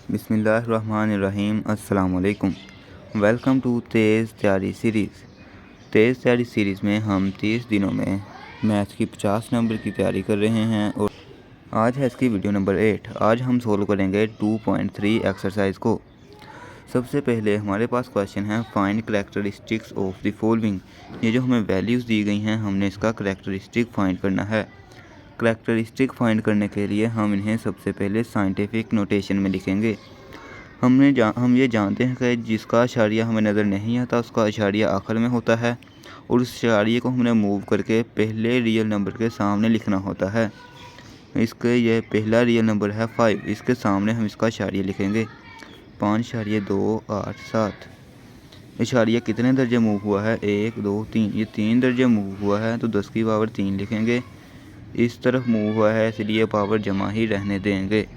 बिस्मिल्लाहिर्रहमानिर्रहीम। अस्सलाम वालेकुम। वेलकम टू तेज़ तैयारी सीरीज़। तेज़ तैयारी सीरीज़ में हम 30 दिनों में मैथ्स की 50 नंबर की तैयारी कर रहे हैं और आज है इसकी वीडियो नंबर 8। आज हम सोल्व करेंगे 2.3 एक्सरसाइज को। सबसे पहले हमारे पास क्वेश्चन है find characteristics of the following. ये जो हमें वैल्यूज़ दी गई हैं हमने इसका करैक्टरिस्टिक फाइंड करना है। करैक्टरिस्टिक फाइंड करने के लिए हम इन्हें सबसे पहले साइंटिफिक नोटेशन में लिखेंगे। हम ये जानते हैं कि जिसका अशारिया हमें नज़र नहीं आता उसका अशारिया आखिर में होता है और उस अशारिये को हमने मूव करके पहले रियल नंबर के सामने लिखना होता है। इसके ये पहला रियल नंबर है 5, इसके सामने हम इसका अशारिया लिखेंगे 5.287। इशारिया कितने दर्जे मूव हुआ है 1 2 3, ये 3 दर्जे मूव हुआ है तो 10 की पावर 3 लिखेंगे। इस तरफ मूव हुआ है इसलिए पावर जमा ही रहने देंगे।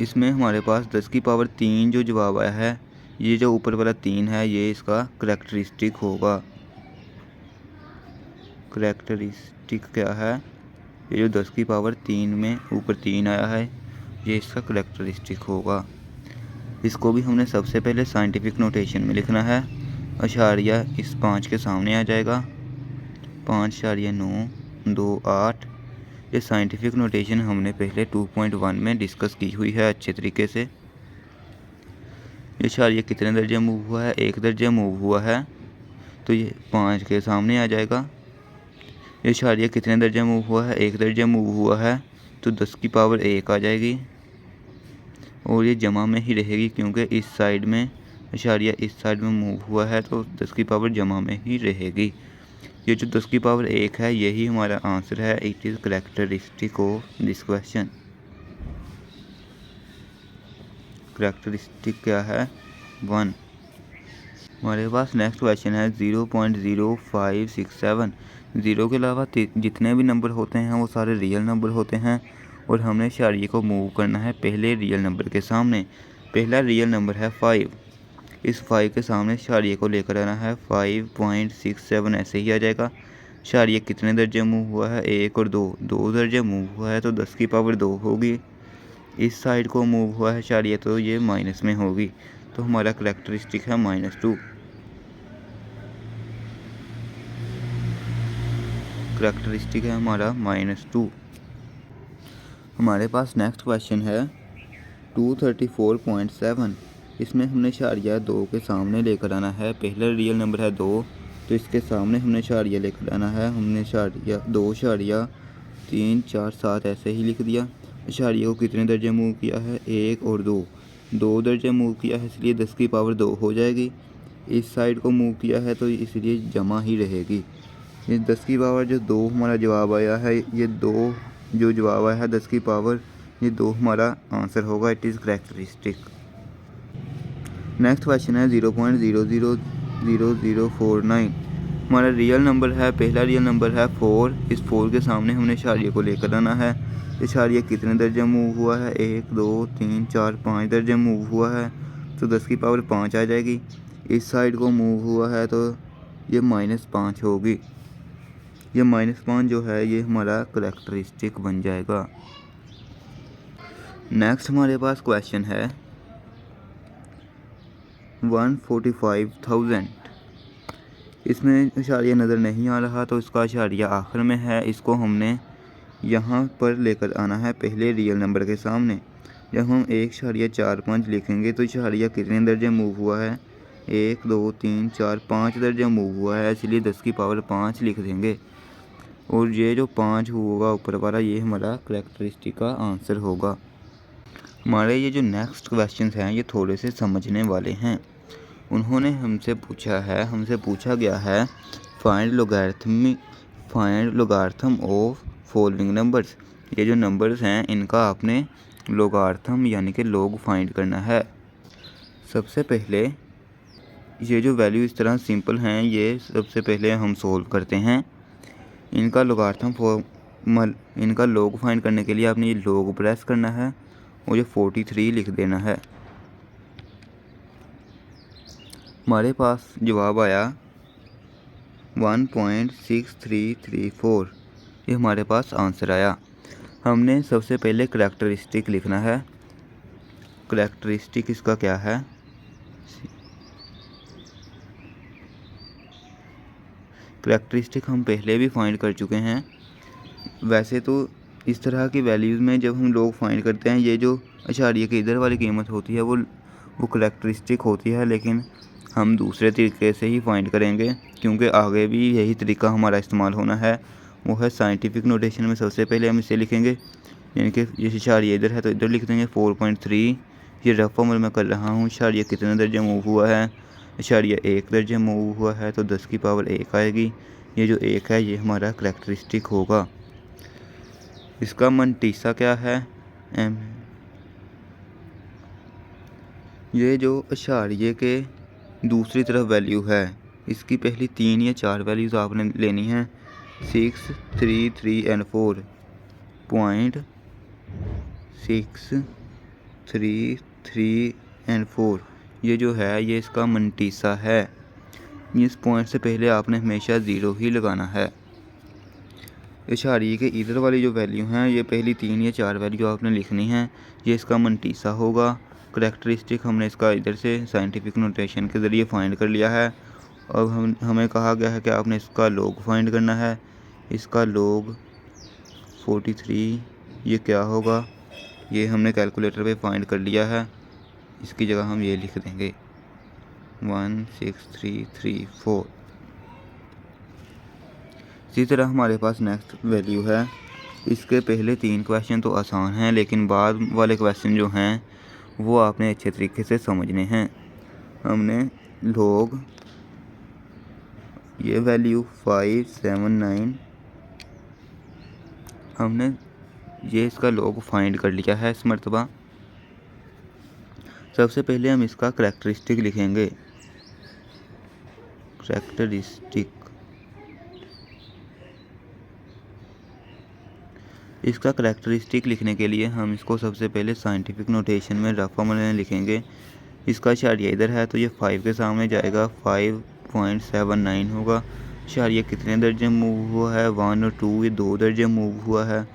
इसमें हमारे पास 10 की पावर 3 जो जवाब आया है, ये जो ऊपर वाला 3 है ये इसका करैक्टरिस्टिक होगा। करैक्टरिस्टिक क्या है? ये जो 10 की पावर 3 में ऊपर 3 आया है ये इसका करैक्टरिस्टिक होगा। इसको भी हमने सबसे पहले साइंटिफिक नोटेशन में लिखना है। अशारिया इस 5 के सामने आ जाएगा 5.928। ये साइंटिफिक नोटेशन हमने पहले 2.1 में डिस्कस की हुई है अच्छे तरीके से। ये अशारिया कितने दर्जे मूव हुआ है 1 दर्जे मूव हुआ है तो ये 5 के सामने आ जाएगा। ये अशारिया कितने दर्जे मूव हुआ है 1 दर्जे मूव हुआ है तो 10 की पावर 1 आ जाएगी और ये जमा में ही रहेगी क्योंकि इस साइड में अशारिया इस साइड में मूव हुआ है तो 10 की पावर जमा में ही रहेगी। ये जो 10 की पावर 1 है यही हमारा आंसर है। It is characteristic of this question. Characteristic क्या है 1। हमारे पास नेक्स्ट क्वेश्चन है 0.0567। ज़ीरो के अलावा जितने भी नंबर होते हैं वो सारे रियल नंबर होते हैं और हमने इशारिये को मूव करना है पहले रियल नंबर के सामने। पहला रियल नंबर है 5, इस 5 के सामने इशारिये को लेकर आना है 5.67 ऐसे ही आ जाएगा। इशारिया कितने दर्जे मूव हुआ है 1 और 2 दर्जे मूव हुआ है तो 10 की पावर 2 होगी। इस साइड को मूव हुआ है इशारिया तो ये माइनस में होगी तो हमारा करैक्टरिस्टिक है -2। करैक्टरिस्टिक है हमारा -2। हमारे पास नेक्स्ट क्वेश्चन है 234.7। इसमें हमने इशारिया 2 के सामने लेकर आना है। पहला रियल नंबर है 2 तो इसके सामने हमने इशारिया लेकर आना है। हमने इशारिया 2.347 ऐसे ही लिख दिया। इशारिया को कितने दर्जे मूव किया है 1 और 2 दर्जे मूव किया है इसलिए 10 की पावर 2 हो जाएगी। इस साइड को मूव किया है तो इसलिए जमा ही रहेगी। ये 10 की पावर जो 2 हमारा जवाब आया है, ये 2 जो जवाब आया है 10 की पावर ये 2 हमारा आंसर होगा। It is characteristic. Next question है 0.000049। हमारा रियल नंबर है, पहला रियल नंबर है 4। इस 4 के सामने हमने इशारिये को लेकर आना है। इशारिया कितने दर्जे मूव हुआ है 1 2 3 4 5 दर्जे मूव हुआ है तो 10 की पावर 5 आ जाएगी। इस साइड को मूव हुआ है तो ये -5 होगी। ये -5 जो है ये हमारा करैक्टरिस्टिक बन जाएगा। नेक्स्ट हमारे पास क्वेश्चन है 145,000। इसमें इशारिया नज़र नहीं आ रहा तो इसका इशारिया आखिर में है। इसको हमने यहाँ पर लेकर आना है पहले रियल नंबर के सामने। जब हम 1.45 लिखेंगे तो इशारिया कितने दर्जे मूव हुआ है 1 2 3 4 5 दर्जे मूव हुआ है इसलिए 10 की पावर 5 लिख देंगे और ये जो 5 होगा ऊपर वाला ये हमारा करैक्टरिस्टिक का आंसर होगा। हमारे ये जो नेक्स्ट क्वेश्चन हैं ये थोड़े से समझने वाले हैं। उन्होंने हमसे पूछा गया है find logarithm of following numbers. ये जो नंबर्स हैं इनका आपने लोगारिथम यानी कि लोग फाइंड करना है। सबसे पहले ये जो वैल्यू इस तरह सिंपल हैं ये सबसे पहले हम सोल्व करते हैं। इनका लोग फाइंड करने के लिए आपने ये लोग प्रेस करना है और ये 43 लिख देना है। हमारे पास जवाब आया 1.6334। ये हमारे पास आंसर आया। हमने सबसे पहले करैक्टरिस्टिक लिखना है। करैक्टरिस्टिक इसका क्या है, करैक्टरिस्टिक हम पहले भी फाइंड कर चुके हैं। वैसे तो इस तरह की वैल्यूज़ में जब हम लोग फाइंड करते हैं, ये जो अशारिये के इधर वाली कीमत होती है वो करैक्टरिस्टिक होती है, लेकिन हम दूसरे तरीके से ही फाइंड करेंगे क्योंकि आगे भी यही तरीका हमारा इस्तेमाल होना है। वो है साइंटिफिक नोटेशन में सबसे पहले हम इसे लिखेंगे, यानी कि ये इशारिया इधर है तो इधर लिख देंगे 4.3। ये रफ अमल मैं कर रहा हूँ। इशारिया कितने दर्जे मूव हुआ है, इशारिया 1 दर्जे मूव हुआ है तो 10 की पावर 1 आएगी। ये जो 1 है ये हमारा करैक्टरिस्टिक होगा। इसका मंटीसा क्या है, एम। ये जो इशारिये के दूसरी तरफ वैल्यू है, इसकी पहली 3 या 4 वैल्यूज़ आपने लेनी है। 6, 3, 3 एंड 4 पॉइंट 6, 3, 3 एंड 4 ये जो है ये इसका मंटीसा है। इस पॉइंट से पहले आपने हमेशा 0 ही लगाना है। इशारिये के इधर वाली जो वैल्यू हैं ये पहली 3 या 4 वैल्यू आपने लिखनी है, ये इसका मंटीसा होगा। करैक्टरिस्टिक हमने इसका इधर से साइंटिफिक नोटेशन के ज़रिए फाइंड कर लिया है। अब हमें कहा गया है कि आपने इसका लॉग फाइंड करना है। इसका लॉग 43 ये क्या होगा, ये हमने कैलकुलेटर पे फाइंड कर लिया है। इसकी जगह हम ये लिख देंगे 16334। इसी तरह हमारे पास नेक्स्ट वैल्यू है। इसके पहले 3 क्वेश्चन तो आसान हैं, लेकिन बाद वाले क्वेश्चन जो हैं वो आपने अच्छे तरीके से समझने हैं। हमने लॉग ये वैल्यू 579 हमने ये इसका लॉग फाइंड कर लिया है इस मरतबा। सबसे पहले हम इसका करैक्टरिस्टिक लिखेंगे। करैक्टरिस्टिक इसका करैक्टरिस्टिक लिखने के लिए हम इसको सबसे पहले साइंटिफिक नोटेशन में रफ अमल में लिखेंगे। इसका इशारिया इधर है तो ये 5 के सामने जाएगा, 5.79 होगा। इशारिया कितने दर्जे मूव हुआ है, 1 और 2 ये 2 दर्जे मूव हुआ है।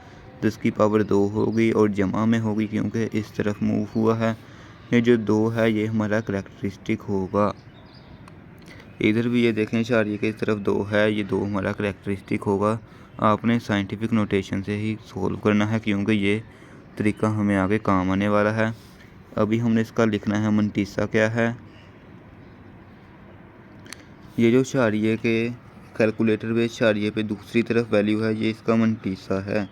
10 की पावर 2 होगी और जमा में होगी क्योंकि इस तरफ मूव हुआ है। ये जो 2 है ये हमारा करैक्टरिस्टिक होगा। इधर भी ये देखें इशारिये के इस तरफ 2 है, ये 2 हमारा करैक्टरिस्टिक होगा। आपने साइंटिफिक नोटेशन से ही सोल्व करना है क्योंकि ये तरीका हमें आगे काम आने वाला है। अभी हमने इसका लिखना है मंटीसा क्या है। ये जो इशारिये के कैलकुलेटर पे इशारिये पे दूसरी तरफ वैल्यू है, ये इसका मंटीसा है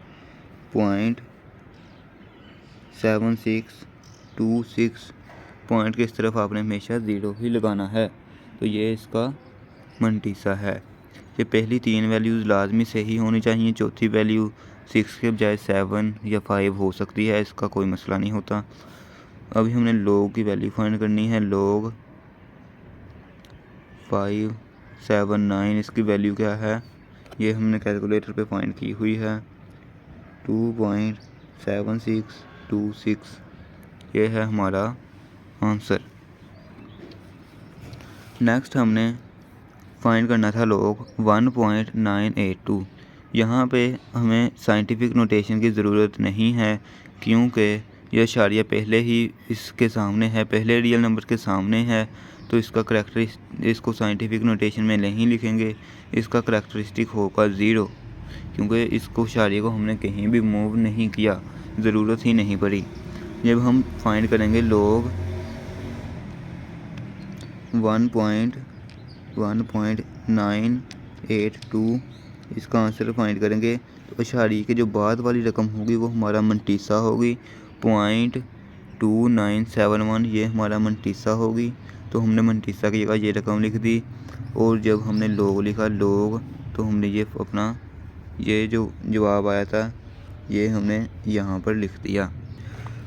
0.7626। पॉइंट के इस तरफ आपने हमेशा 0 ही लगाना है, तो ये इसका मंटीसा है। ये पहली 3 वैल्यूज़ लाजमी सही होनी चाहिए। चौथी वैल्यू 6 के बजाय 7 या 5 हो सकती है, इसका कोई मसला नहीं होता। अभी हमने लॉग की वैल्यू फाइंड करनी है। लॉग 579 इसकी वैल्यू क्या है, ये हमने कैलकुलेटर पे फाइंड की हुई है 2.7626। ये है हमारा आंसर। नेक्स्ट हमने फाइंड करना था लॉग 1.982। यहाँ पे हमें साइंटिफिक नोटेशन की ज़रूरत नहीं है क्योंकि यह इशारिया पहले ही इसके सामने है, पहले रियल नंबर के सामने है, तो इसका इसको साइंटिफिक नोटेशन में नहीं लिखेंगे। इसका करैक्टरिस्टिक होगा 0 क्योंकि इसको इशारिये को हमने कहीं भी मूव नहीं किया, ज़रूरत ही नहीं पड़ी। जब हम फाइंड करेंगे लॉग 1.982 इसका आंसर फाइंड करेंगे तो इशारिये के जो बाद वाली रकम होगी वो हमारा मंटीसा होगी 0.2971। ये हमारा मंटीसा होगी, तो हमने मंटीसा की जगह ये रकम लिख दी। और जब हमने लॉग लिखा लॉग, तो हमने ये अपना ये जो जवाब आया था ये हमने यहाँ पर लिख दिया।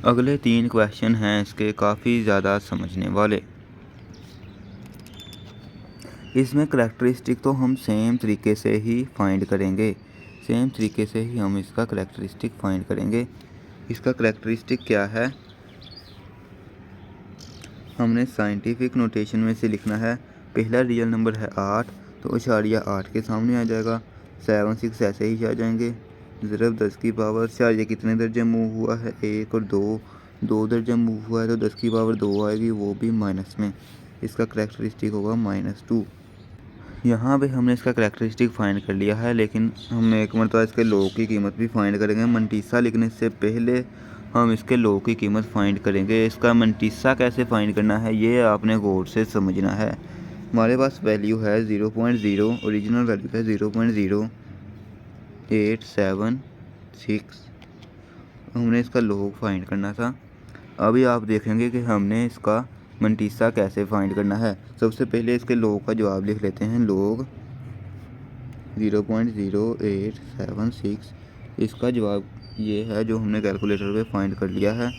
अगले 3 क्वेश्चन हैं इसके काफ़ी ज़्यादा समझने वाले। इसमें करैक्टरिस्टिक तो हम सेम तरीके से ही फाइंड करेंगे, सेम तरीके से ही हम इसका करैक्टरिस्टिक फाइंड करेंगे। इसका करैक्टरिस्टिक क्या है, हमने साइंटिफिक नोटेशन में से लिखना है। पहला रियल नंबर है 8 तो इशारिया 8 के सामने आ जाएगा, 7 6 ऐसे ही आ जाएंगे। ज़रब 10 की पावर इशारिया कितने दर्जे मूव हुआ है, 1 और 2 2 दर्जा मूव हुआ है तो 10 की पावर 2 आएगी, वो भी माइनस में। इसका करैक्टरिस्टिक होगा -2। यहाँ पे हमने इसका करैक्टरिस्टिक फाइंड कर लिया है, लेकिन हम एक मरतबा इसके लॉग की कीमत भी फाइंड करेंगे। मंटीसा लिखने से पहले हम इसके लॉग की कीमत फाइंड करेंगे। इसका मंटीसा कैसे फाइंड करना है ये आपने गौर से समझना है। हमारे पास वैल्यू है 0.0, ओरिजिनल वैल्यू है 0.0876। हमने इसका लॉग फाइंड करना था। अभी आप देखेंगे कि हमने इसका मंटीसा कैसे फाइंड करना है। सबसे पहले इसके लॉग का जवाब लिख लेते हैं। लॉग 0.0876, इसका जवाब ये है जो हमने कैलकुलेटर पे फाइंड कर लिया है,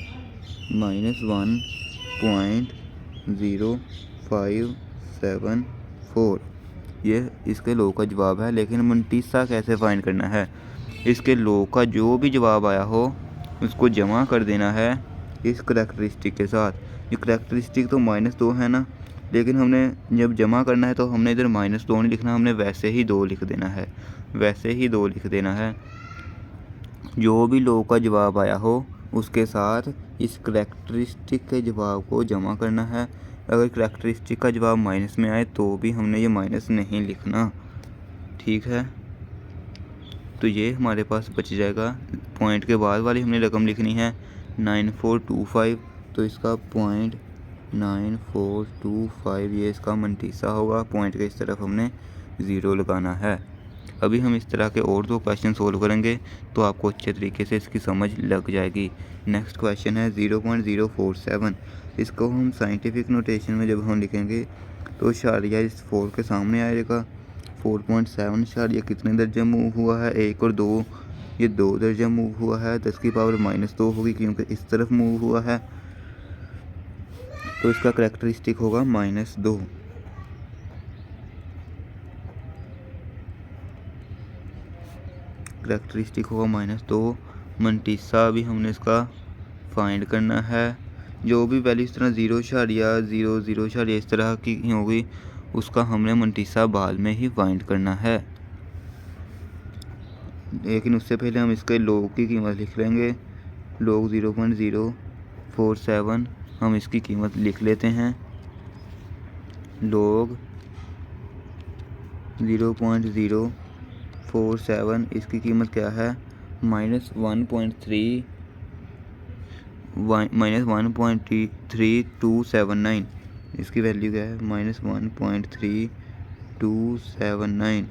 -1.0574। ये इसके लॉग का जवाब है। लेकिन मंटीसा कैसे फाइंड करना है? इसके लॉग का जो भी जवाब आया हो उसको जमा कर देना है इस करैक्टरिस्टिक के साथ। ये करैक्टरिस्टिक तो -2 है ना, लेकिन हमने जब जमा करना है तो हमने इधर -2 नहीं लिखना, हमने वैसे ही 2 लिख देना है। वैसे ही 2 लिख देना है। जो भी लॉग का जवाब आया हो उसके साथ इस करैक्टरिस्टिक के जवाब को जमा करना है। अगर करैक्टरिस्टिक का जवाब माइनस में आए तो भी हमने ये माइनस नहीं लिखना, ठीक है। तो ये हमारे पास बच जाएगा। पॉइंट के बाद वाली हमने रकम लिखनी है 9425, तो इसका 0.9425 ये इसका मंटीसा होगा। पॉइंट के इस तरफ हमने 0 लगाना है। अभी हम इस तरह के और 2 क्वेश्चन सोल्व करेंगे तो आपको अच्छे तरीके से इसकी समझ लग जाएगी। नेक्स्ट क्वेश्चन है 0.047। इसको हम साइंटिफिक नोटेशन में जब हम लिखेंगे तो शारिया इस 4 के सामने आएगा। 4.7 शारिया कितने दर्जे मूव हुआ है? 1 और 2, ये 2 दर्जा मूव हुआ है। 10 की पावर -2 होगी क्योंकि इस तरफ मूव हुआ है, तो इसका करैक्टरिस्टिक होगा -2। करैक्टरिस्टिक होगा -2। मंटीसा भी हमने इसका फाइंड करना है। जो भी वैल्यू इस तरह 0.00 इस तरह की होगी उसका हमने मंटीसा बाद में ही फाइंड करना है। लेकिन उससे पहले हम इसके लॉग की कीमत लिख लेंगे। लॉग 0.047 हम इसकी कीमत लिख लेते हैं। लॉग 0.047 इसकी कीमत क्या है? -1.3279। इसकी वैल्यू क्या है? -1.3279।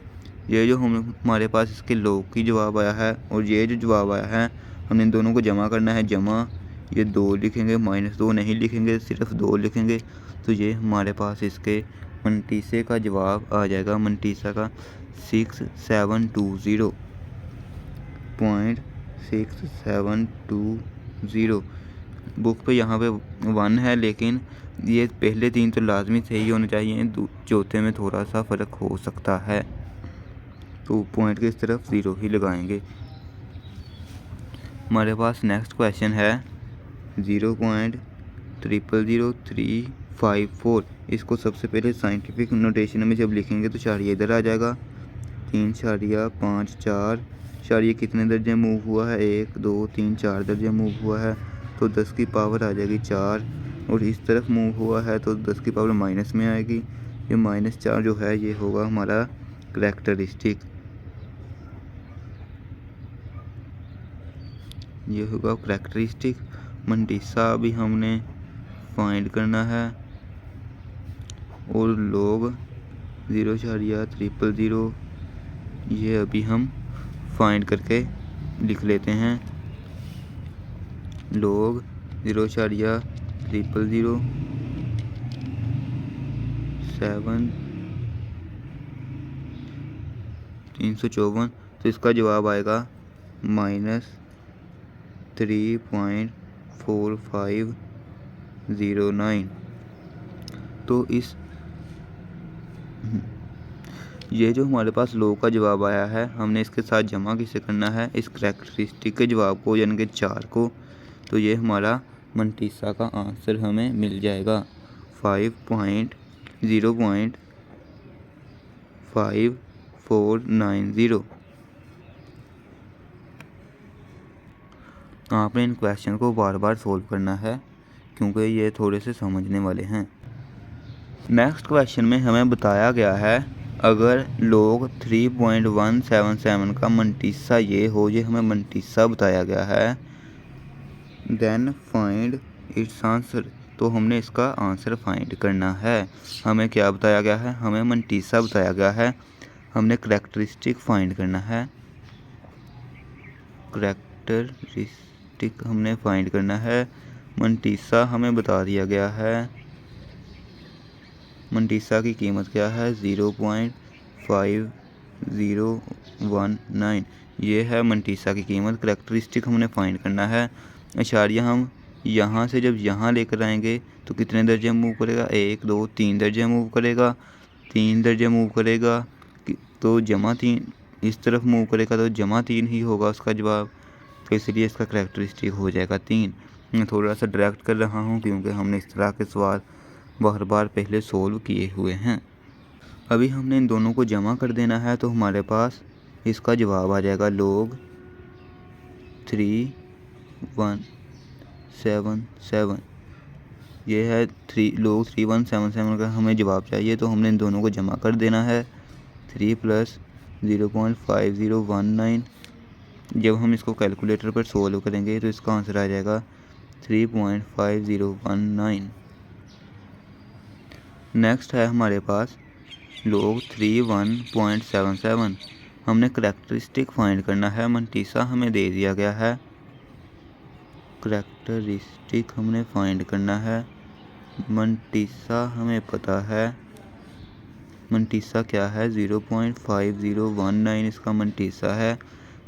ये जो हमारे पास इसके लॉग की जवाब आया है और ये जो जवाब आया है हमने इन दोनों को जमा करना है। जमा ये 2 लिखेंगे, -2 नहीं लिखेंगे, सिर्फ 2 लिखेंगे। तो ये हमारे पास इसके मंटीसे का जवाब आ जाएगा। मंटीसा का 6720.6720। बुक पे यहाँ पे 1 है, लेकिन ये पहले 3 तो लाजमी सही होने चाहिए, चौथे में थोड़ा सा फ़र्क हो सकता है, तो पॉइंट के इस तरफ 0 ही लगाएंगे। हमारे पास नेक्स्ट क्वेश्चन है 0.000354। इसको सबसे पहले साइंटिफिक नोटेशन में जब लिखेंगे तो शारिया इधर आ जाएगा। 3.54 शारिया कितने दर्जे मूव हुआ है? 1 2 3 4 दर्जे मूव हुआ है, तो 10 की पावर आ जाएगी 4। और इस तरफ मूव हुआ है तो 10 की पावर माइनस में आएगी। ये -4 जो है ये होगा हमारा करैक्टरिस्टिक। ये होगा करैक्टरिस्टिक। मंटीसा भी हमने फाइंड करना है और लॉग 0.000 ये अभी हम फाइंड करके लिख लेते हैं। लॉग 0.000 354, तो इसका जवाब आएगा -3.4509। तो इस ये जो हमारे पास लॉग का जवाब आया है हमने इसके साथ जमा किसे करना है? इस करैक्टरिस्टिक के जवाब को, यानी कि 4 को। तो ये हमारा मंटीसा का आंसर हमें मिल जाएगा 0.5490। आपने इन क्वेश्चन को बार बार सोल्व करना है क्योंकि ये थोड़े से समझने वाले हैं। नेक्स्ट क्वेश्चन में हमें बताया गया है अगर log 3.177 का मंटीसा ये हो, ये हमें मंटीसा बताया गया है, देन फाइंड इट्स आंसर। तो हमने इसका आंसर फाइंड करना है। हमें क्या बताया गया है? हमें मंटीसा बताया गया है। हमने करैक्टरिस्टिक फाइंड करना है। करैक्टरिस्टिक हमने फाइंड करना है। मंटीसा हमें बता दिया गया है। मंटीसा की कीमत क्या है? 0.5019। ये है मंटीसा की कीमत। करैक्टरिस्टिक हमने फाइंड करना है। इशारिया हम यहाँ से जब यहाँ लेकर आएंगे तो कितने दर्जे मूव करेगा? 1 2 3 दर्जे मूव करेगा। 3 दर्जे मूव करेगा तो जमा 3 इस तरफ मूव करेगा तो जमा 3 ही होगा उसका जवाब। तो इसलिए इसका करैक्टरिस्टिक हो जाएगा 3। मैं थोड़ा सा डायरेक्ट कर रहा हूँ क्योंकि हमने इस तरह के सवाल बार बार पहले सोल्व किए हुए हैं। अभी हमने इन दोनों को जमा कर देना है तो हमारे पास इसका जवाब आ जाएगा log 3177। ये है log 3177 का हमें जवाब चाहिए तो हमने इन दोनों को जमा कर देना है। 3 + 0.5019। जब हम इसको कैलकुलेटर पर सोल्व करेंगे तो इसका आंसर आ जाएगा 3.5019। नेक्स्ट है हमारे पास log 31.77। हमने करैक्टरिस्टिक फाइंड करना है। मंटीसा हमें दे दिया गया है। करैक्टरिस्टिक हमने फाइंड करना है। मंटीसा हमें पता है। मंटीसा क्या है? 0.5019 इसका मंटीसा है।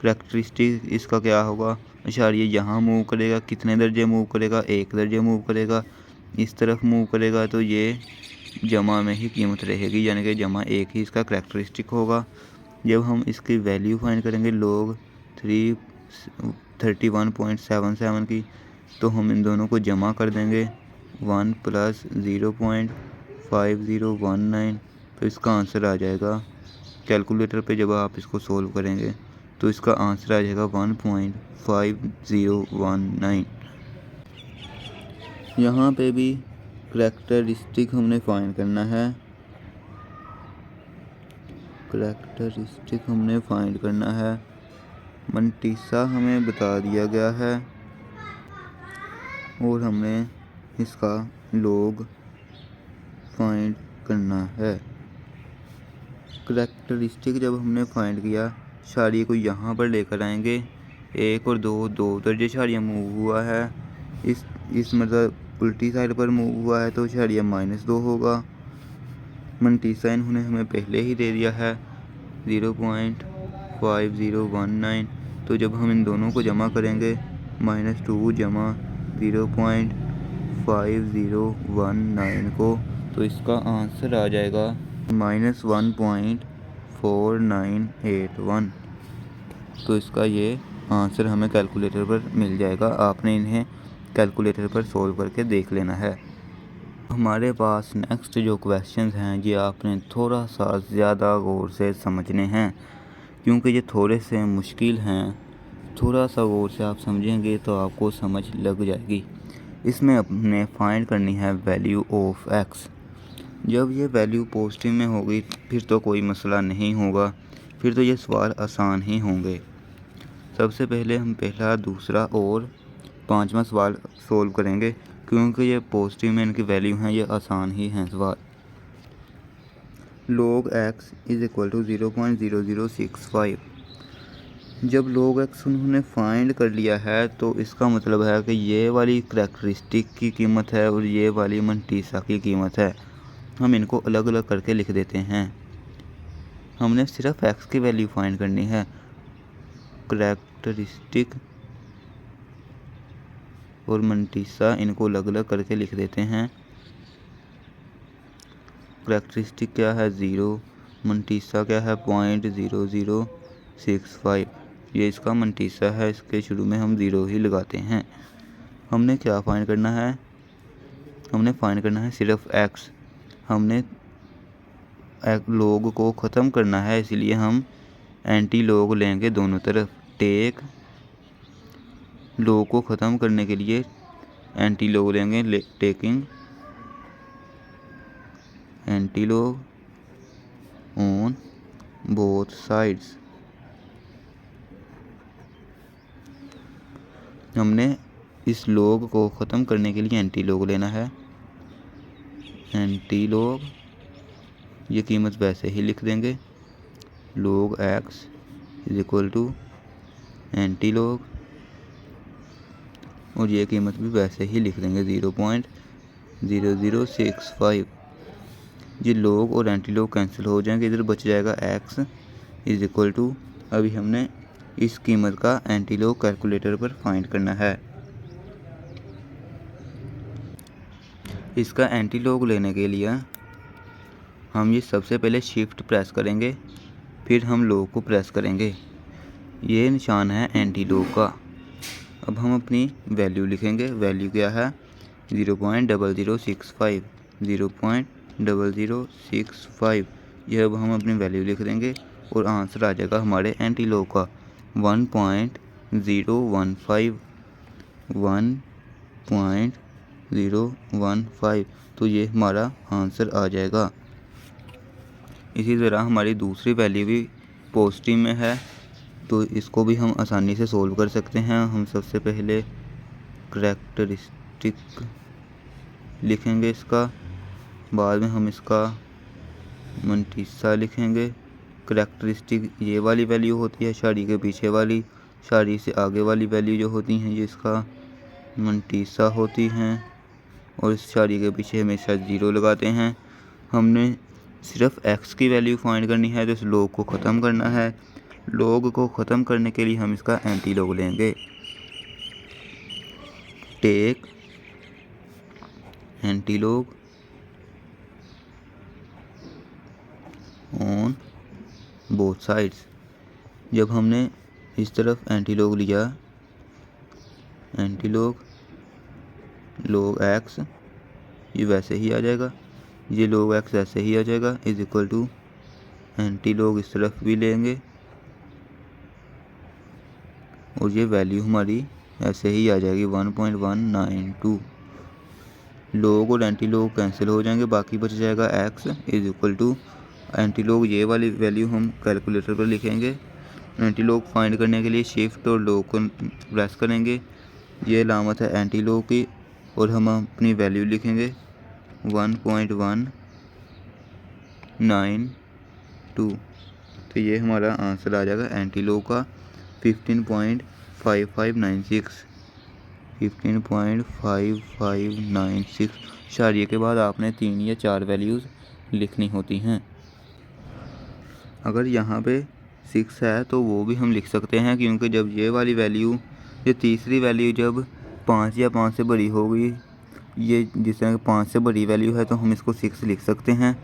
करैक्टरिस्टिक इसका क्या होगा? इशारिया यहाँ मूव करेगा, कितने दर्जे मूव करेगा? 1 दर्जे मूव करेगा। इस तरफ मूव करेगा तो ये जमा में ही कीमत रहेगी, यानी कि जमा 1 ही इसका करैक्टरिस्टिक होगा। जब हम इसकी वैल्यू फाइंड करेंगे log 31.77 की तो हम इन दोनों को जमा कर देंगे। 1 + 0.5019 तो इसका आंसर आ जाएगा। कैलकुलेटर पे जब आप इसको सोल्व करेंगे तो इसका आंसर आ जाएगा 1.5019। यहाँ पे भी करैक्टरिस्टिक हमने फाइंड करना है। करैक्टरिस्टिक हमने फाइंड करना है। मंटीसा हमें बता दिया गया है और हमने इसका log फाइंड करना है। करैक्टरिस्टिक जब हमने फाइंड किया, इशारिये को यहाँ पर लेकर आएंगे। 1 और 2 दर्जे इशारिया मूव हुआ है। इस मतलब उल्टी साइड पर मूव हुआ है तो इशारिया -2 होगा। मंटीसा इन्होंने हमें पहले ही दे दिया है 0.5019। तो जब हम इन दोनों को जमा करेंगे -2 जमा 0.5019 को तो इसका आंसर आ जाएगा -1.4981। तो इसका ये आंसर हमें कैलकुलेटर पर मिल जाएगा। आपने इन्हें कैलकुलेटर पर सोल्व करके देख लेना है। हमारे पास नेक्स्ट जो क्वेश्चंस हैं ये आपने थोड़ा सा ज़्यादा गौर से समझने हैं क्योंकि ये थोड़े से मुश्किल हैं। थोड़ा सा गौर से आप समझेंगे तो आपको समझ लग जाएगी। इसमें अपने फाइंड करनी है वैल्यू ऑफ x। जब ये वैल्यू पॉजिटिव में होगी फिर तो कोई मसला नहीं होगा, फिर तो ये सवाल आसान ही होंगे। सबसे पहले हम पहला, दूसरा और 5वां सवाल सोल्व करेंगे क्योंकि ये पॉजिटिव में इनकी वैल्यू हैं, ये आसान ही हैं सवाल। log x = 0.0065। जब log x उन्होंने फाइंड कर लिया है तो इसका मतलब है कि ये वाली करैक्टरिस्टिक की कीमत है और ये वाली मंटीसा की कीमत है। हम इनको अलग अलग करके लिख देते हैं। हमने सिर्फ x की वैल्यू फाइंड करनी है। करैक्टरिस्टिक और मंटीसा इनको अलग अलग करके लिख देते हैं। करैक्टरिस्टिक क्या है? 0। मंटीसा क्या है? 0.0065। ये इसका मंटीसा है, इसके शुरू में हम 0 ही लगाते हैं। हमने क्या फाइंड करना है? हमने फाइंड करना है सिर्फ x। हमने log को ख़त्म करना है, इसलिए हम एंटी log लेंगे दोनों तरफ। टेक लोग को ख़त्म करने के लिए एंटी लोग लेंगे, टेकिंग एंटी लोग ऑन बोथ साइड्स। हमने इस लोग को ख़त्म करने के लिए एंटी लोग लेना है। एंटी लोग, ये कीमत वैसे ही लिख देंगे, log x is equal to antilog, और ये कीमत भी वैसे ही लिख देंगे 0.0065। ये लोग और एंटी लोग कैंसिल हो जाएंगे, इधर बच जाएगा एक्स इज इक्वल टू, अभी हमने इस कीमत का एंटी लोग कैलकुलेटर पर फाइंड करना है। इसका एंटी लोग लेने के लिए हम ये सबसे पहले शिफ्ट प्रेस करेंगे, फिर हम लोग को प्रेस करेंगे। ये निशान है एंटी लोग का। अब हम अपनी वैल्यू लिखेंगे। वैल्यू क्या है? 0.0065, 0.0065। यह अब हम अपनी वैल्यू लिख देंगे और आंसर आ जाएगा हमारे एंटी लोग का 1.015, 1.015। तो ये हमारा आंसर आ जाएगा। इसी तरह हमारी दूसरी वैल्यू भी पॉजिटिव में है, तो इसको भी हम आसानी से सोल्व कर सकते हैं। हम सबसे पहले करैक्टरिस्टिक लिखेंगे इसका, बाद में हम इसका मंटीसा लिखेंगे। करैक्टरिस्टिक ये वाली वैल्यू होती है, शाड़ी के पीछे वाली, शाड़ी से आगे वाली वैल्यू जो होती हैं ये इसका मंटीसा होती हैं, और इस शाड़ी के पीछे हमेशा 0 लगाते हैं। हमने सिर्फ x की वैल्यू फाइंड करनी है, तो इस लोग को ख़त्म करना है। लोग को ख़त्म करने के लिए हम इसका एंटी लोग लेंगे। टेक एंटी लोग ऑन बोथ साइड्स। जब हमने इस तरफ एंटी लोग लिया, एंटी लोग एक्स ये वैसे ही आ जाएगा, ये लोग एक्स ऐसे ही आ जाएगा, इज इक्वल टू एंटी लोग इस तरफ भी लेंगे और ये वैल्यू हमारी ऐसे ही आ जाएगी 1.192। लोग और एंटी लोग कैंसिल हो जाएंगे, बाकी बच जाएगा x is equal to antilog, ये वाली वैल्यू हम कैलकुलेटर पर लिखेंगे। एंटी लोग फाइंड करने के लिए शिफ्ट और लोग को प्रेस करेंगे। ये अलामत है एंटी लोग की, और हम अपनी वैल्यू लिखेंगे 1.192। तो ये हमारा आंसर आ जाएगा एंटी लोग का 15.5596, 15.5596। शारिये के बाद आपने 3 या 4 वैल्यूज़ लिखनी होती हैं। अगर यहाँ पे 6 है तो वो भी हम लिख सकते हैं, क्योंकि जब ये वाली वैल्यू, ये तीसरी वैल्यू जब 5 या 5 से बड़ी होगी, ये जिस तरह 5 से बड़ी वैल्यू है तो हम इसको 6 लिख सकते हैं।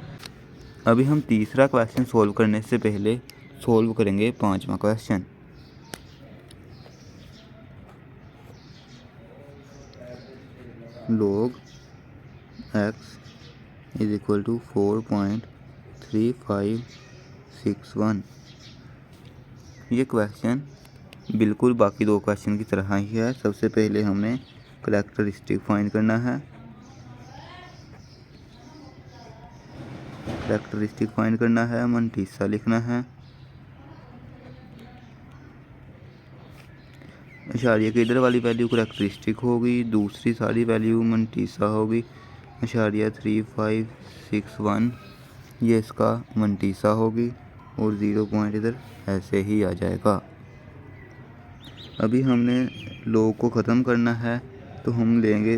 अभी हम तीसरा क्वेश्चन सोल्व करने से पहले सोल्व करेंगे 5वां question. log x is equal to 4.3561। ये क्वेश्चन बिल्कुल बाकी 2 क्वेश्चन की तरह ही है। सबसे पहले हमने करैक्टरिस्टिक फाइंड करना है। करैक्टरिस्टिक फाइंड करना है, मंटीसा लिखना है। इशारिये की इधर वाली वैल्यू करैक्टरिस्टिक होगी, दूसरी सारी वैल्यू मंटीसा होगी। इशारिया 3561 ये इसका मंटीसा होगी, और 0 पॉइंट इधर ऐसे ही आ जाएगा। अभी हमने लोग को ख़त्म करना है, तो हम लेंगे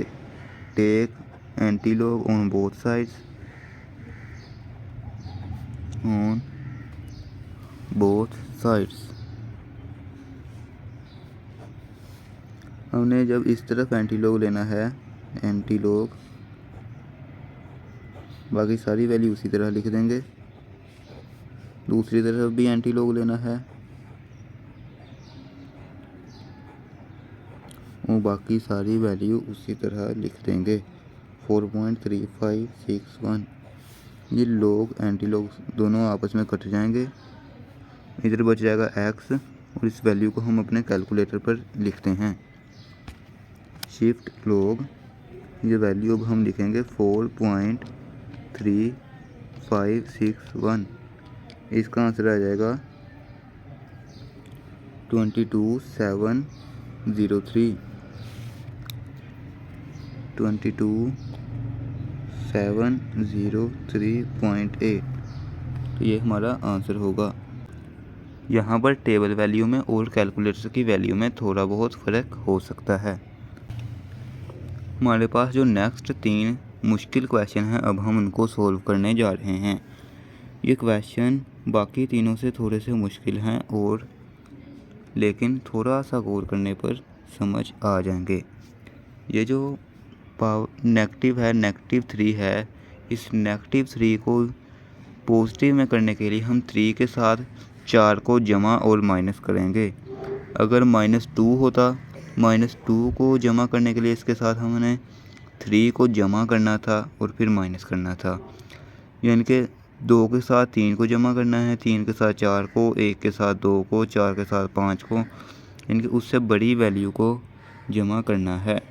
टेक एंटी लोग on both sides, on both sides. हमने जब इस तरफ एंटी लोग लेना है, एंटी लोग, बाकी सारी वैल्यू उसी तरह लिख देंगे। दूसरी तरफ भी एंटी लोग लेना है और बाकी सारी वैल्यू उसी तरह लिख देंगे 4.3561। ये लोग एंटी लोग दोनों आपस में कट जाएंगे, इधर बच जाएगा एक्स, और इस वैल्यू को हम अपने कैलकुलेटर पर लिखते हैं। शिफ्ट लॉग, ये वैल्यू अब हम लिखेंगे 4.3561। इसका आंसर आ जाएगा 22703, 22703.8। तो ये हमारा आंसर होगा। यहाँ पर टेबल वैल्यू में और कैलकुलेटर की वैल्यू में थोड़ा बहुत फ़र्क हो सकता है। हमारे पास जो नेक्स्ट 3 मुश्किल क्वेश्चन हैं, अब हम उनको सोल्व करने जा रहे हैं। ये क्वेश्चन बाकी तीनों से थोड़े से मुश्किल हैं और लेकिन थोड़ा सा गौर करने पर समझ आ जाएंगे। ये जो नेगेटिव है, -3 है, इस -3 को पॉजिटिव में करने के लिए हम 3 के साथ 4 को जमा और माइनस करेंगे। अगर -2 होता, -2 को जमा करने के लिए इसके साथ हमने 3 को जमा करना था और फिर माइनस करना था। यानी कि 2 के साथ 3 को जमा करना है, 3 के साथ 4 को, 1 के साथ 2 को, 4 के साथ 5 को, यानी कि उससे बड़ी वैल्यू को जमा करना है।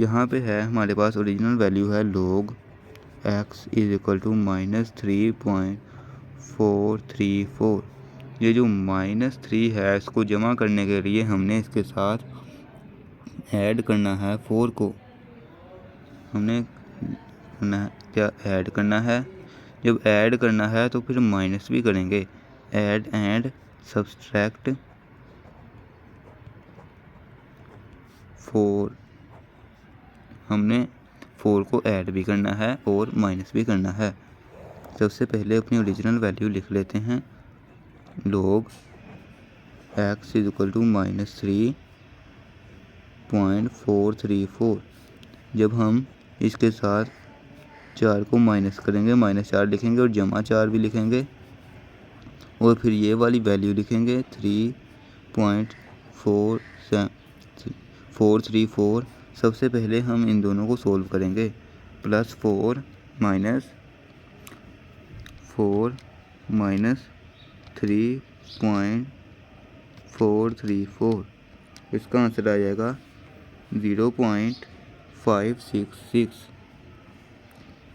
यहाँ पे है हमारे पास ओरिजिनल वैल्यू है log x = -3.434। ये जो -3 है, इसको जमा करने के लिए हमने इसके साथ ऐड करना है 4 को। हमने क्या ऐड करना है? जब ऐड करना है तो फिर माइनस भी करेंगे। ऐड एंड सब्सट्रैक्ट 4, हमने 4 को ऐड भी करना है और माइनस भी करना है। सबसे पहले अपनी ओरिजिनल वैल्यू लिख लेते हैं। log x = -3.434। जब हम इसके साथ 4 को माइनस करेंगे, -4 लिखेंगे और जमा 4 भी लिखेंगे और फिर ये वाली वैल्यू लिखेंगे 3.434। सबसे पहले हम इन दोनों को सोल्व करेंगे। +4 -3.434, इसका आंसर आ जाएगा 0.566।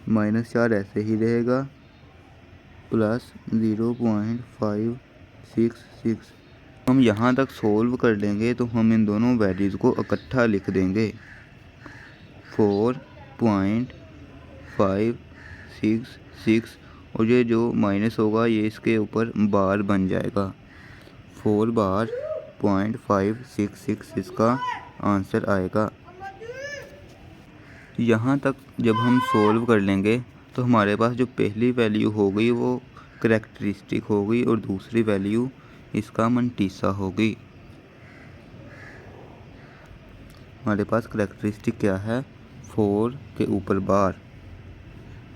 -4 ऐसे ही रहेगा, +0.566। हम यहाँ तक सोल्व कर लेंगे तो हम इन दोनों वैल्यूज़ को इकट्ठा लिख देंगे। 4.566 और ये जो माइनस होगा ये इसके ऊपर बार बन जाएगा। 4 बार 0.566 इसका आंसर आएगा। यहाँ तक जब हम सोल्व कर लेंगे तो हमारे पास जो पहली वैल्यू हो गई वो करैक्टरिस्टिक हो गई और दूसरी वैल्यू इसका मंटीसा होगी। हमारे पास करैक्टरिस्टिक क्या है? 4 के ऊपर बार,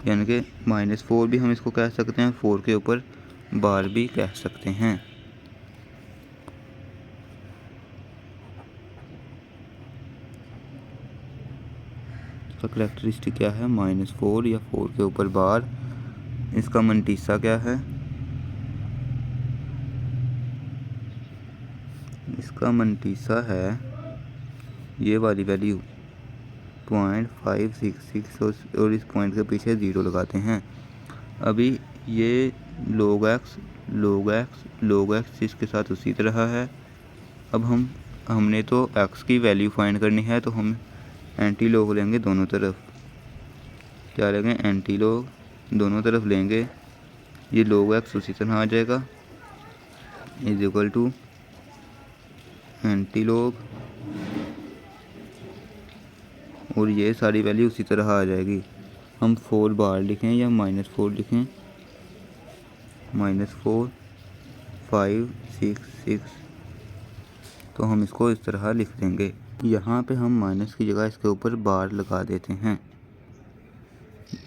यानी कि -4 भी हम इसको कह सकते हैं, 4 के ऊपर बार भी कह सकते हैं। इसका करैक्टरिस्टिक क्या है? -4 या 4 के ऊपर बार। इसका मंटीसा क्या है? इसका मंटीसा है ये वाली वैल्यू 0.566 और इस पॉइंट के पीछे 0 लगाते हैं। अभी ये log x इसके साथ उसी तरह है। अब हमने तो x की वैल्यू फाइंड करनी है तो हम एंटी लॉग लेंगे दोनों तरफ। क्या लेंगे? एंटी लॉग दोनों तरफ लेंगे। ये log x उसी तरह आ जाएगा = एंटी लॉग, और ये सारी वैल्यू उसी तरह आ जाएगी। हम 4 बार लिखें या -4 लिखें, -4.566, तो हम इसको इस तरह लिख देंगे। यहाँ पे हम माइनस की जगह इसके ऊपर बार लगा देते हैं।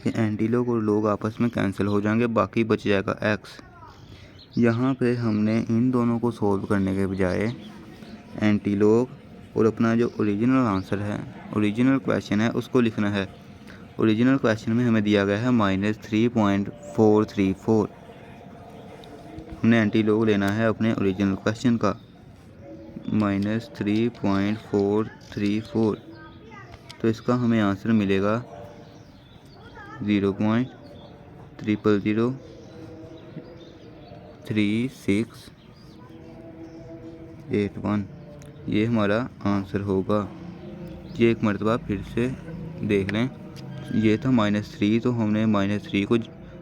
ये एंटी लॉग और लॉग आपस में कैंसिल हो जाएंगे, बाकी बच जाएगा x। यहाँ पे हमने इन दोनों को सोल्व करने के बजाय एंटी लॉग और अपना जो ओरिजिनल आंसर है, ओरिजिनल क्वेश्चन है, उसको लिखना है। ओरिजिनल क्वेश्चन में हमें दिया गया है -3.434। हमने एंटी लॉग लेना है अपने ओरिजिनल क्वेश्चन का। -3.434 तो इसका हमें आंसर मिलेगा 0.003681। ये हमारा आंसर होगा। ये एक मरतबा फिर से देख लें। ये था -3, तो हमने -3 को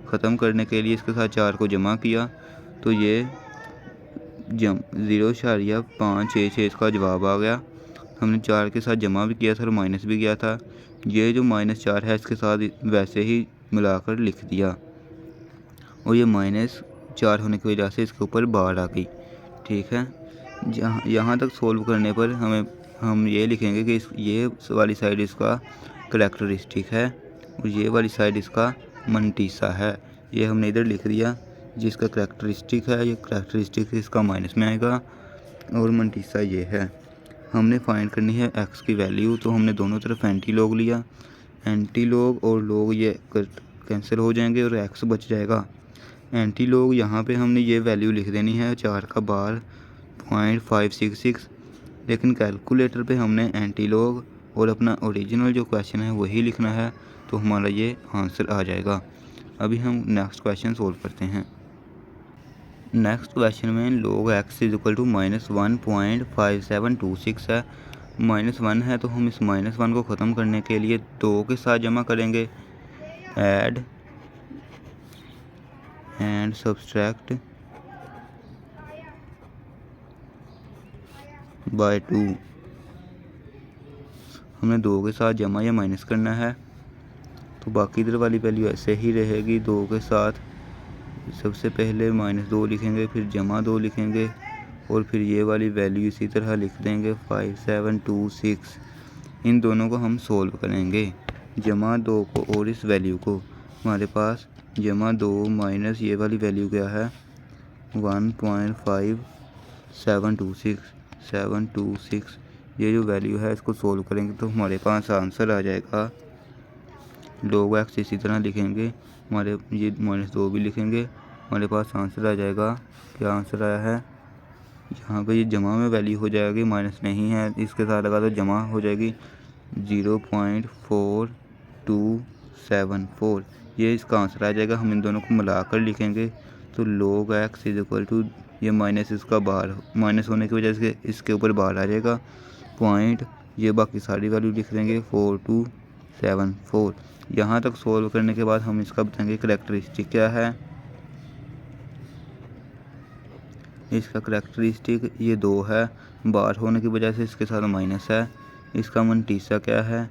ख़त्म करने के लिए इसके साथ 4 को जमा किया, तो ये 0.566 इसका जवाब आ गया। हमने 4 के साथ जमा भी किया था और माइनस भी किया था। ये जो -4 है इसके साथ वैसे ही मिलाकर लिख दिया, और ये -4 होने की वजह से इसके ऊपर बार आ गई। ठीक है, यहाँ तक सोल्व करने पर हम ये लिखेंगे कि ये वाली साइड इसका करैक्टरिस्टिक है और ये वाली साइड इसका मंटीसा है। ये हमने इधर लिख दिया, जिसका करैक्टरिस्टिक है, ये करैक्टरिस्टिक इसका माइनस में आएगा और मंटीसा ये है। हमने फाइंड करनी है x की वैल्यू, तो हमने दोनों तरफ एंटी लॉग लिया। एंटी लॉग और लॉग ये कैंसिल हो जाएंगे और x बच जाएगा। एंटी लॉग यहाँ पे हमने ये वैल्यू लिख देनी है 4 का बार 0.566, लेकिन कैलकुलेटर पे हमने एंटी लॉग और अपना ओरिजिनल जो क्वेश्चन है वही लिखना है, तो हमारा ये आंसर आ जाएगा। अभी हम नेक्स्ट क्वेश्चन सोल्व करते हैं। नेक्स्ट क्वेश्चन में log x = -1.5726 है। -1 है तो हम इस -1 को ख़त्म करने के लिए 2 के साथ जमा करेंगे। Add and subtract by 2। हमने 2 के साथ जमा या माइनस करना है, तो बाकी इधर वाली वैल्यू ऐसे ही रहेगी। 2 के साथ सबसे पहले -2 लिखेंगे, फिर जमा 2 लिखेंगे और फिर ये वाली वैल्यू इसी तरह लिख देंगे 5726। इन दोनों को हम सोल्व करेंगे, जमा 2 को और इस वैल्यू को। हमारे पास जमा 2 माइनस ये वाली वैल्यू क्या है 1.5726। ये जो वैल्यू है इसको सोल्व करेंगे तो हमारे पास आंसर आ जाएगा। log x इसी तरह लिखेंगे, हमारे ये -2 भी लिखेंगे, हमारे पास आंसर आ जाएगा। क्या आंसर आया है, यहाँ पे ये जमा में वैल्यू हो जाएगी, माइनस नहीं है, इसके साथ लगा तो जमा हो जाएगी 0.4274। ये इसका आंसर आ जाएगा। हम इन दोनों को मिलाकर लिखेंगे तो log x = ये माइनस इसका बाहर माइनस होने की वजह से इसके ऊपर बाहर आ जाएगा पॉइंट, ये बाकी सारी वैल्यू लिख देंगे 4274। यहाँ तक सोल्व करने के बाद हम इसका बताएंगे करैक्टरिस्टिक क्या है। इसका करैक्टरिस्टिक ये 2 है, बार होने की वजह से इसके साथ माइनस है। इसका मंटीसा क्या है,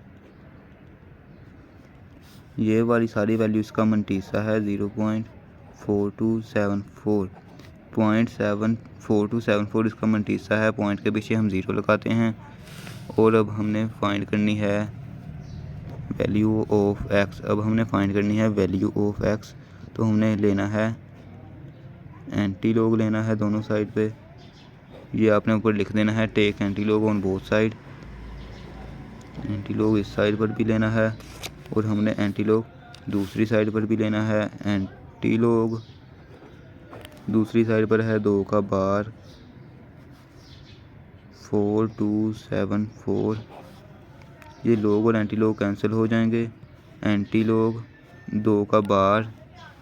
ये वाली सारी वैल्यू इसका मंटीसा है 0.4274। 0.4274 इसका मंटीसा है, पॉइंट के पीछे हम 0 लगाते हैं। और अब हमने फाइंड करनी है वैल्यू ऑफ x। अब हमने फाइंड करनी है वैल्यू ऑफ x, तो हमने लेना है एंटी लॉग लेना है दोनों साइड पे। ये आपने ऊपर लिख देना है take antilog on both side. Antilog इस साइड पर भी लेना है और हमने एंटी लॉग दूसरी साइड पर भी लेना है। एंटी लॉग दूसरी साइड पर है 2 का बार 4274। ये लॉग और एंटी लॉग कैंसिल हो जाएंगे। एंटी लॉग 2 का बार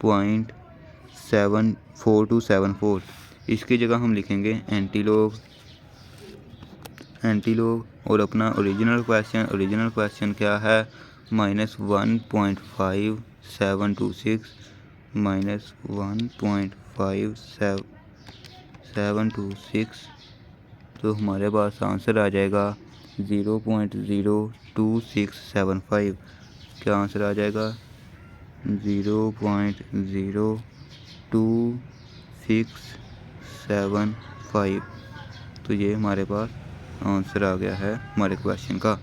0.4274। इसकी जगह हम लिखेंगे एंटी लॉग और अपना ओरिजिनल क्वेश्चन क्या है -1.5726 -1.5726। तो हमारे पास आंसर आ जाएगा 0.02675। क्या आंसर आ जाएगा 0.02675। तो ये हमारे पास आंसर आ गया है हमारे क्वेश्चन का।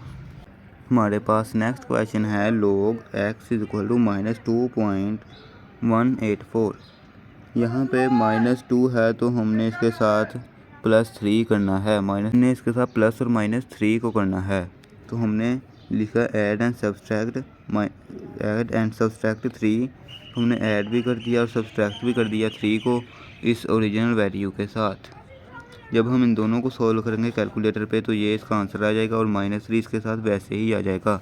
हमारे पास नेक्स्ट क्वेश्चन है log x = -2.184। यहाँ पे -2 है तो हमने इसके साथ +3 करना है। ने इसके साथ प्लस और -3 को करना है, तो हमने लिखा ऐड एंड सब्सट्रैक्ट 3। हमने ऐड भी कर दिया और सब्सट्रैक्ट भी कर दिया 3 को इस ओरिजिनल वैल्यू के साथ। जब हम इन दोनों को सॉल्व करेंगे कैलकुलेटर पे तो ये इसका आंसर आ जाएगा और -3 इसके साथ वैसे ही आ जाएगा।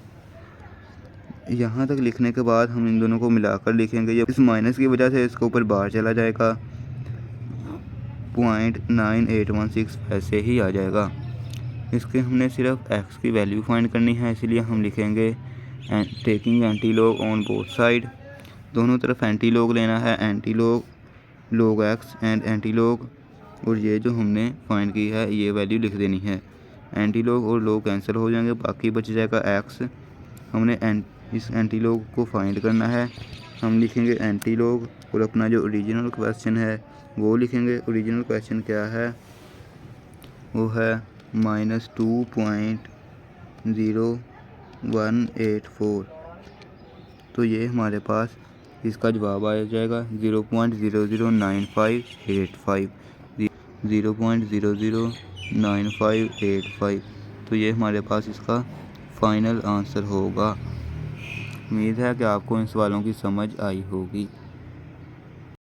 यहाँ तक लिखने के बाद हम इन दोनों को मिलाकर लिखेंगे। जब इस माइनस की वजह से इसके ऊपर बाहर चला जाएगा 0.9816 वैसे ही आ जाएगा। इसके हमने सिर्फ x की वैल्यू फाइंड करनी है, इसलिए हम लिखेंगे taking antilog on both side. दोनों तरफ एंटीलॉग लेना है, antilog log x and antilog, और ये जो हमने फाइंड की है ये वैल्यू लिख देनी है। एंटीलॉग और log कैंसिल हो जाएंगे, बाकी बच जाएगा x। हमने इस एंटीलॉग को फाइंड करना है। हम लिखेंगे एंटीलॉग और अपना जो ओरिजिनल क्वेश्चन है वो लिखेंगे। ओरिजिनल क्वेश्चन क्या है, वो है -2.0184। तो ये हमारे पास इसका जवाब आ जाएगा 0.009585, 0.009585। तो ये हमारे पास इसका फाइनल आंसर होगा। उम्मीद है कि आपको इन सवालों की समझ आई होगी।